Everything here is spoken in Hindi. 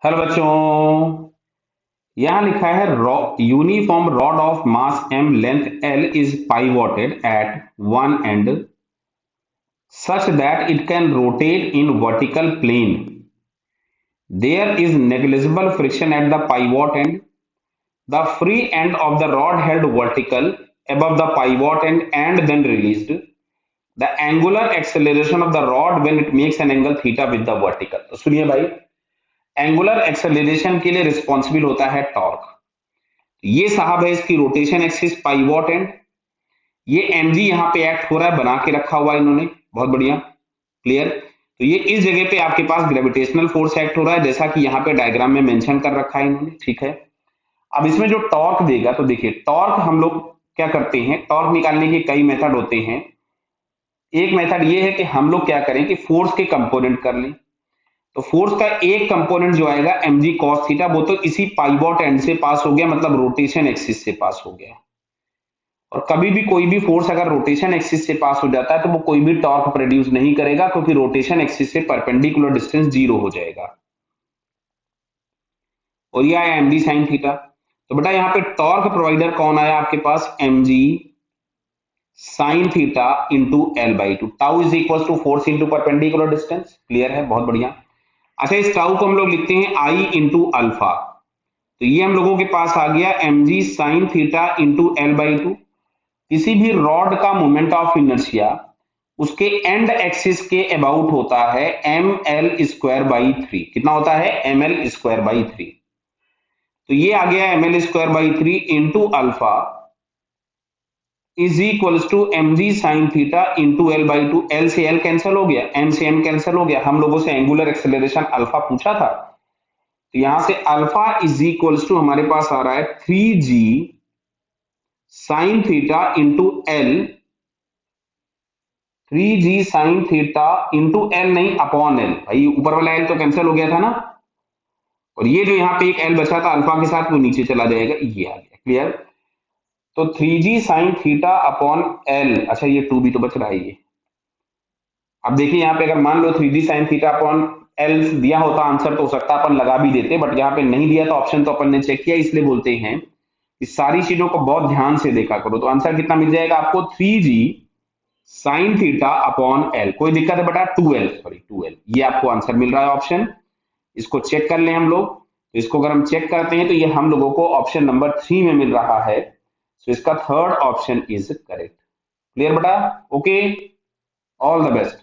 हेलो बच्चों। यहां लिखा है uniform rod of mass m length l is pivoted at one end such that it can rotate in vertical plane. There is negligible friction at the pivot end. The free end of the rod held vertical above the pivot end and then released. The angular acceleration of the rod when it makes an angle theta with the vertical. तो सुनिए भाई, एंगुलर एक्सेलरेशन के लिए रिस्पॉन्सिबल होता है टॉर्क। ये साहब है इसकी रोटेशन एक्सिस पाइवॉट एंड। ये mg यहाँ पे एक्ट हो रहा है, बना के रखा हुआ है इन्होंने, बहुत बढ़िया, क्लियर। तो ये इस जगह पे आपके पास ग्रेविटेशनल फोर्स एक्ट हो रहा है, जैसा कि यहाँ पे डायग्राम में मेंशन कर रखा है इन्होंने, ठीक है। अब इसमें जो टॉर्क देगा, तो देखिए टॉर्क हम लोग क्या करते हैं, टॉर्क निकालने के कई मेथड होते हैं। एक मेथड ये है कि हम लोग क्या करें कि फोर्स के कंपोनेंट कर लें। तो फोर्स का एक कंपोनेंट जो आएगा mg cos थीटा, वो तो इसी पाइवॉट एंड से पास हो गया, मतलब रोटेशन एक्सिस से पास हो गया। और कभी भी कोई भी फोर्स अगर रोटेशन एक्सिस से पास हो जाता है तो वो कोई भी टॉर्क प्रोड्यूस नहीं करेगा, क्योंकि रोटेशन एक्सिस से परपेंडिकुलर डिस्टेंस जीरो हो जाएगा। और ये आया mg sin थीटा। तो बेटा यहाँ पे टॉर्क प्रोवाइडर कौन आया आपके पास, mg sin theta into L by two. Tau is equal to force into perpendicular distance, clear है, बहुत बढ़िया। अच्छा, इस टाउ को हम लोग लिखते हैं आई इंटू अल्फा। तो ये हम लोगों के पास आ गया mg sin theta into L by to. किसी भी रॉड का मोमेंट ऑफ इनर्शिया उसके एंड एक्सिस के अबाउट होता है ml स्क्वायर बाई थ्री। कितना होता है, ml स्क्वायर बाई थ्री। तो ये आ गया ml square by three into alpha is equals to mg sin theta into L by two. L से एल कैंसिल हो गया, m से m कैंसिल हो गया। हम लोगों से एंगुलर एक्सेलरेशन अल्फा पूछा था, तो यहां से अल्फा इज इक्वल्स टू हमारे पास आ रहा है 3g sine theta into L. 3g sine theta into L नहीं, अपॉन एल। भाई ऊपर वाला एल तो कैंसिल हो गया था ना, और ये जो यहाँ पे एक एल बचा था अल्फा के साथ, वो नीचे चला जाएगा, ये आ गया, क्लियर। तो 3g sine theta upon L. अच्छा, ये 2 भी तो बच रहा है ये। अब देखिए यहाँ पे अगर मान लो 3g sine theta upon L दिया होता आंसर, तो हो सकता है अपन लगा भी देते, बट यहाँ पे नहीं दिया तो ऑप्शन तो अपन ने चेक किया, इसलिए बोलते हैं कि सारी चीजों को बहुत ध्यान से देखा करो। तो आंसर कितना मिल जाएगा आपको, 3g sine theta upon L. कोई दिक्कत है बेटा, 2l, सॉरी 2l, ये आपको आंसर मिल रहा है ऑप्शन। इसको चेक कर लें हम लोग। तो इसको अगर हम चेक करते हैं तो ये हम लोगों को ऑप्शन नंबर 3 में मिल रहा है। तो इसका third option is correct. Clear बेटा, ओके, ऑल द बेस्ट।